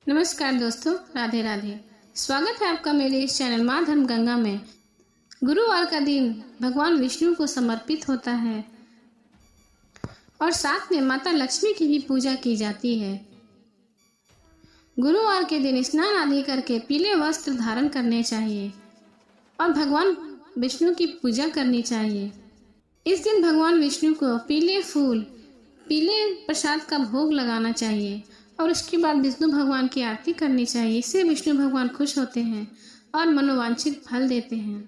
नमस्कार दोस्तों, राधे राधे। स्वागत है आपका मेरे इस चैनल माँ धर्म गंगा में। गुरुवार का दिन भगवान विष्णु को समर्पित होता है और साथ में माता लक्ष्मी की भी पूजा की जाती है। गुरुवार के दिन स्नान आदि करके पीले वस्त्र धारण करने चाहिए और भगवान विष्णु की पूजा करनी चाहिए। इस दिन भगवान विष्णु को पीले फूल, पीले प्रसाद का भोग लगाना चाहिए और उसके बाद विष्णु भगवान की आरती करनी चाहिए। इससे विष्णु भगवान खुश होते हैं और मनोवांछित फल देते हैं।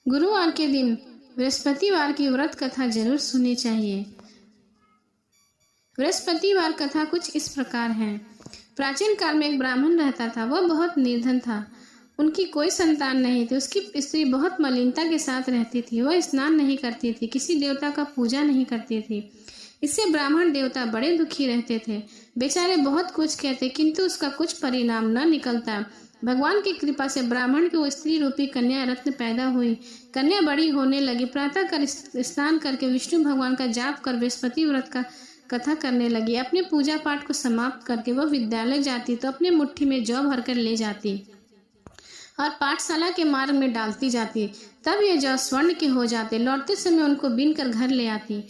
गुरुवार के दिन बृहस्पतिवार की व्रत कथा जरूर सुननी चाहिए। बृहस्पतिवार कथा कुछ इस प्रकार है। प्राचीन काल में एक ब्राह्मण रहता था। वह बहुत निर्धन था। उनकी कोई संतान नहीं थी। उसकी स्त्री बहुत मलिनता के साथ रहती थी। वह स्नान नहीं करती थी, किसी देवता का पूजा नहीं करती थी। इससे ब्राह्मण देवता बड़े दुखी रहते थे। बेचारे बहुत कुछ कहते किंतु उसका कुछ परिणाम न निकलता। भगवान की कृपा से ब्राह्मण की वो स्त्री रूपी कन्या रत्न पैदा हुई। कन्या बड़ी होने लगी। प्रातःकाल स्नान करके विष्णु भगवान का जाप कर बृहस्पति व्रत का कथा करने लगी। अपने पूजा पाठ को समाप्त करके वह विद्यालय जाती तो अपने मुट्ठी में जौ भरकर ले जाती और पाठशाला के मार्ग में डालती जाती। तब ये जौ स्वर्ण के हो जाते। लौटते समय उनको बीन कर घर ले आती।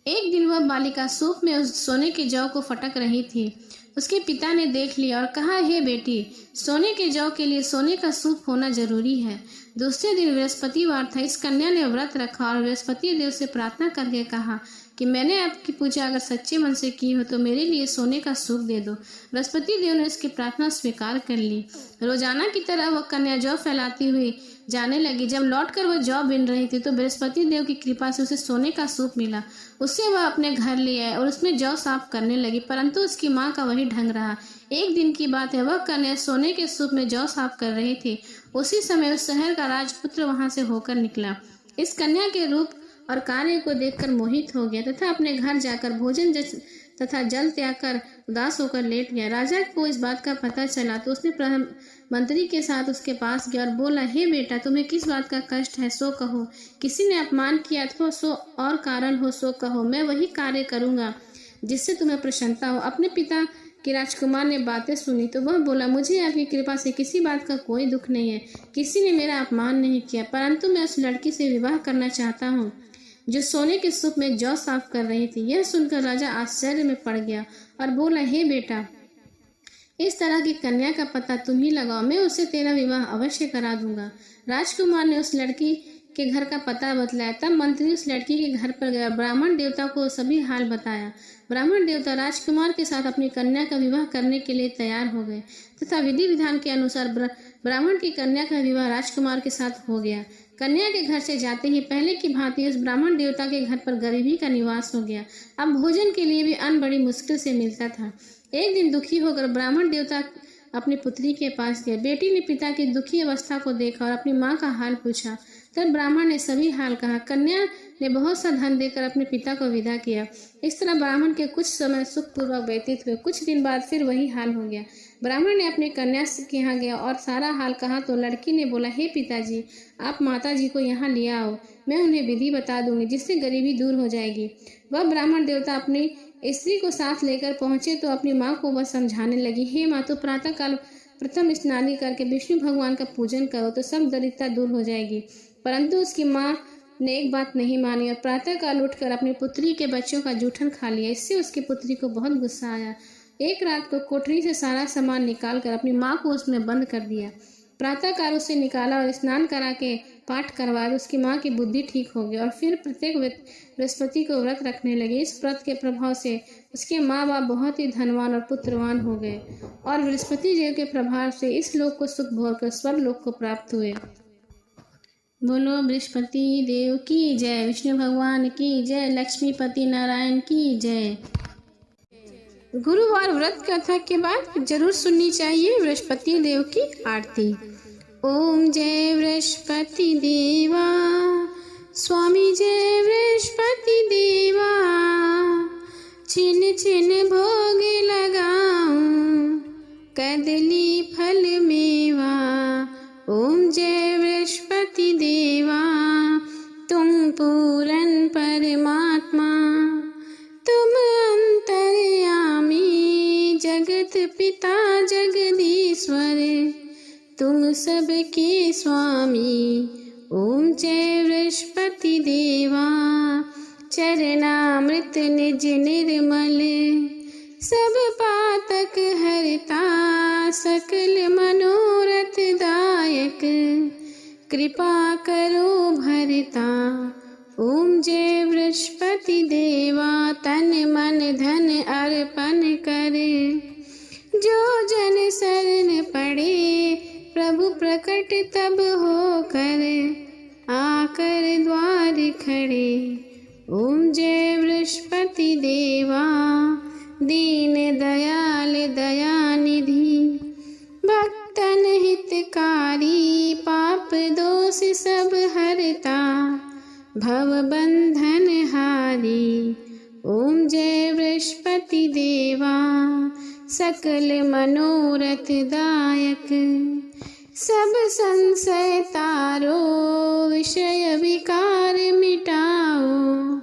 एक दिन वह बालिका सूप में उस सोने के जौ को फटक रही थी। उसके पिता ने देख लिया और कहा, हे बेटी, सोने के जौ के लिए सोने का सूप होना जरूरी है। दूसरे दिन बृहस्पतिवार था। इस कन्या ने व्रत रखा और बृहस्पति देव से प्रार्थना करके कहा कि मैंने आपकी पूजा अगर सच्चे मन से की हो तो मेरे लिए सोने का सूप दे दो। बृहस्पति देव ने उसकी प्रार्थना स्वीकार कर ली। रोजाना की तरह वह कन्या जौ फैलाती हुई जाने लगी। जब लौटकर वह जौ बिन रही थी तो बृहस्पति देव की कृपा से उसे सोने का सूप मिला। उससे वह अपने घर ले आए और उसमें जौ साफ करने लगी, परंतु उसकी माँ का वही ढंग रहा। एक दिन की बात है, वह कन्या सोने के सूप में जौ साफ कर रही थी। उसी समय उस शहर का राजपुत्र वहां से होकर निकला। इस कन्या के रूप और कार्य को देखकर मोहित हो गया तथा अपने घर जाकर भोजन तथा जल त्याग कर उदास होकर लेट गया। राजा को इस बात का पता चला तो उसने मंत्री के साथ उसके पास गया और बोला, हे बेटा, तुम्हें किस बात का कष्ट है सो कहो। किसी ने अपमान किया अथवा सो और कारण हो सो कहो। मैं वही कार्य करूंगा जिससे तुम्हें प्रसन्नता हो। अपने पिता के राजकुमार ने बातें सुनी तो वह बोला, मुझे आपकी कृपा से किसी बात का कोई दुख नहीं है। किसी ने मेरा अपमान नहीं किया, परंतु मैं उस लड़की से विवाह करना चाहता हूँ जो सोने के सूप में जौ साफ कर रही थी। यह सुनकर राजा आश्चर्य में पड़ गया और बोला, हे बेटा, इस तरह की कन्या का पता तुम ही लगाओ, मैं उससे तेरा विवाह अवश्य करा दूंगा। राजकुमार ने उस लड़की के घर का पता बतलाया। तब मंत्री उस लड़की के घर पर गया। ब्राह्मण देवता को सभी हाल बताया। ब्राह्मण देवता राजकुमार के साथ अपनी कन्या का विवाह करने के लिए तैयार हो गए तथा विधि विधान के अनुसार ब्राह्मण की कन्या का विवाह राजकुमार के साथ हो गया। कन्या के घर से जाते ही पहले की भांति उस ब्राह्मण देवता के घर पर गरीबी का निवास हो गया। अब भोजन के लिए भी अन्न बड़ी मुश्किल से मिलता था। एक दिन दुखी होकर ब्राह्मण देवता अपनी पुत्री के पास गए। बेटी ने पिता की दुखी अवस्था को देखा और अपनी माँ का हाल पूछा। तब ब्राह्मण ने सभी हाल कहा। कन्या ने बहुत सा धन देकर अपने पिता को विदा किया। इस तरह ब्राह्मण के कुछ समय सुखपूर्वक व्यतीत हुए। कुछ दिन बाद फिर वही हाल हो गया। ब्राह्मण ने अपनी कन्या के यहाँ गया और सारा हाल कहा तो लड़की ने बोला, हे पिताजी, आप माता जी को यहाँ लिया आओ, मैं उन्हें विधि बता दूंगी जिससे गरीबी दूर हो जाएगी। वह ब्राह्मण देवता अपनी स्त्री को साथ लेकर पहुंचे तो अपनी माँ को वह समझाने लगी, हे माँ, तो प्रातःकाल प्रथम स्नान करके विष्णु भगवान का पूजन करो तो सब दरिद्रता दूर हो जाएगी। परंतु उसकी माँ ने एक बात नहीं मानी और प्रातःकाल उठकर अपनी पुत्री के बच्चों का जूठन खा लिया। इससे उसकी पुत्री को बहुत गुस्सा आया। एक रात को कोठरी से सारा सामान निकालकर अपनी माँ को उसमें बंद कर दिया। प्रातःकाल उसे निकाला और स्नान करा के पाठ करवाया। उसकी माँ की बुद्धि ठीक हो गई और फिर प्रत्येक बृहस्पति को व्रत रखने लगी। इस व्रत के प्रभाव से उसके माँ बाप बहुत ही धनवान और पुत्रवान हो गए और बृहस्पति देव के प्रभाव से इस लोक को सुख भोग कर स्वर्ग लोक को प्राप्त हुए। बोलो बृहस्पति देव की जय, विष्णु भगवान की जय, लक्ष्मीपति नारायण की जय। गुरुवार व्रत कथा के बाद जरूर सुननी चाहिए बृहस्पति देव की आरती। ओम जय बृहस्पति देवा, स्वामी जय बृहस्पति देवा, छिन छिन भोग लगाऊं कदली फल मेवा। ओम जय बृहस्पति देवा, तुम पूरन परमात्मा, तुम अंतर्यामी, जगत जगत पिता जगदीश्वर, तुम सबके स्वामी। ओम जय बृहस्पति देवा, चरणामृत निज निर्मल, सब पातक हरता, सकल मनोरथ दायक, कृपा करो भरता। ओम जय बृहस्पति देवा, तन मन धन अर्पण कर, जो जन शरण पड़े, प्रभु प्रकट तब होकर, आकर द्वार खड़े। ओम जय बृहस्पति देवा, दीन दयाल दयानिधि, भक्तन हितकारी, पाप दोष सब हरता, भव बंधन हारी। ओम जय बृहस्पति देवा, सकल मनोरथ दायक, सब संशय तारो, विषय विकार मिटाओ,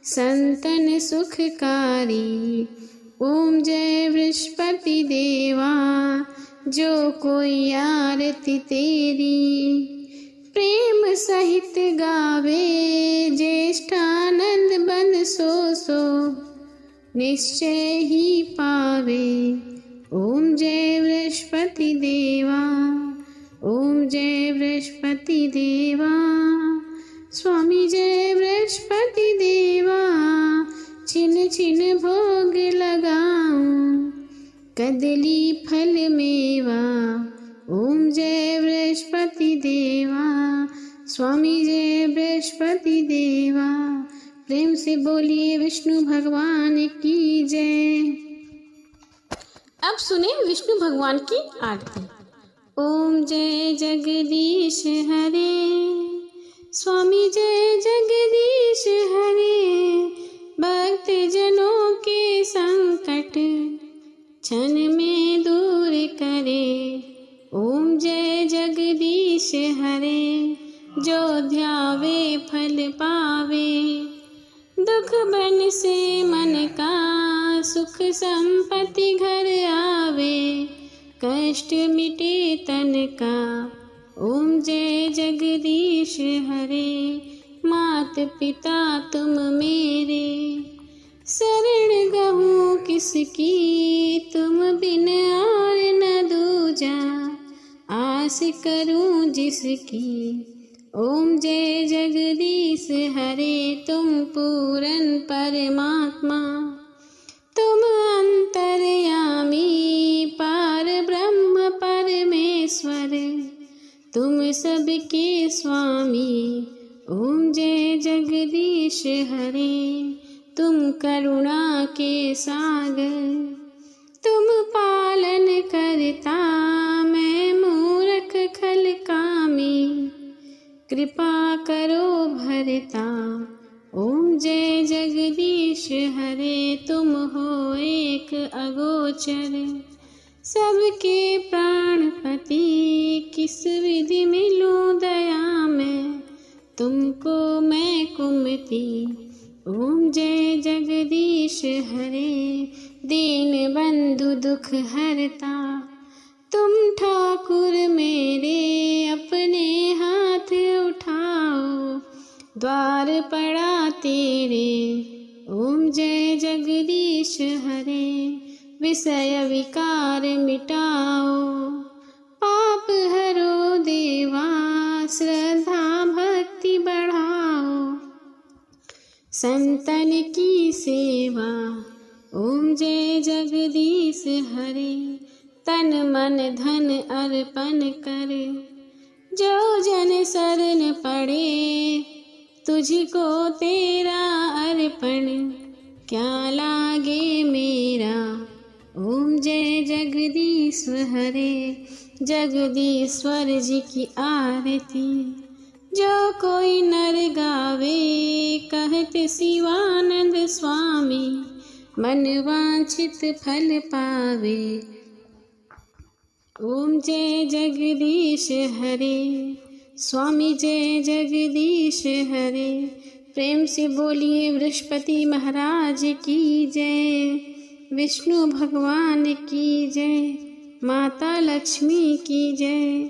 संतन सुखकारी। ओम जय बृहस्पति देवा, जो कोई आरती तेरी, प्रेम सहित गावे, ज्येष्ठानंद बन सो निश्चय ही पावे। ओम जय बृहस्पति देवा, ओम जय बृहस्पति देवा, स्वामी जय बृहस्पति देवा, छिन छिन भोग लगाऊं, कदली फल मेवा। ओम जय बृहस्पति देवा, स्वामी जय बृहस्पति देवा। प्रेम से बोलिए विष्णु भगवान की जय। अब सुने विष्णु भगवान की आरती। ओम जय जगदीश हरे, स्वामी जय जगदीश हरे, भक्त जनों के संकट क्षण में दूर करे। ओम जय जगदीश हरे, जो ध्यावे फल पावे, दुख बन से मन का, सुख संपत्ति घर आवे, कष्ट मिटे तन का। ओम जय जगदीश हरे, मात पिता तुम मेरे, शरण गहूँ किसकी, तुम बिन और न दूजा, आस करूं जिसकी। ओम जय जगदीश हरे, तुम पूरन परमात्मा, तुम अंतर्यामी, पार ब्रह्म परमेश्वर, तुम सबके स्वामी। ओम जय जगदीश हरे, तुम करुणा के सागर, तुम पालन करता, मैं मूर्ख खल कामी, कृपा करो भरता। ओम जय जगदीश हरे, तुम हो एक अगोचर, सबके प्राणपति, किस विधि मिलूं दया में, तुमको मैं कुमति। ओम जय जगदीश हरे, दीन बंधु दुख हरता, तुम ठाकुर मेरे, अपने हाथ उठाओ, द्वार पड़ा तेरे। ओम जय जगदीश हरे, विषय विकार मिटाओ, पाप हरो देवा, श्रद्धा भक्ति बढ़ाओ, संतन की सेवा। ओम जय जगदीश हरे, तन मन धन अर्पण कर, जो जन शरण पड़े, तुझको तेरा अर्पण, क्या लागे मेरा। ओम जय जगदीश हरे, जगदीश्वर जी की आरती, जो कोई नर गावे, कहत शिवानंद स्वामी, मन वांछित फल पावे। ओम जय जगदीश हरे, स्वामी जय जगदीश हरे। प्रेम से बोलिए बृहस्पति महाराज की जय। विष्णु भगवान की जय, माता लक्ष्मी की जय।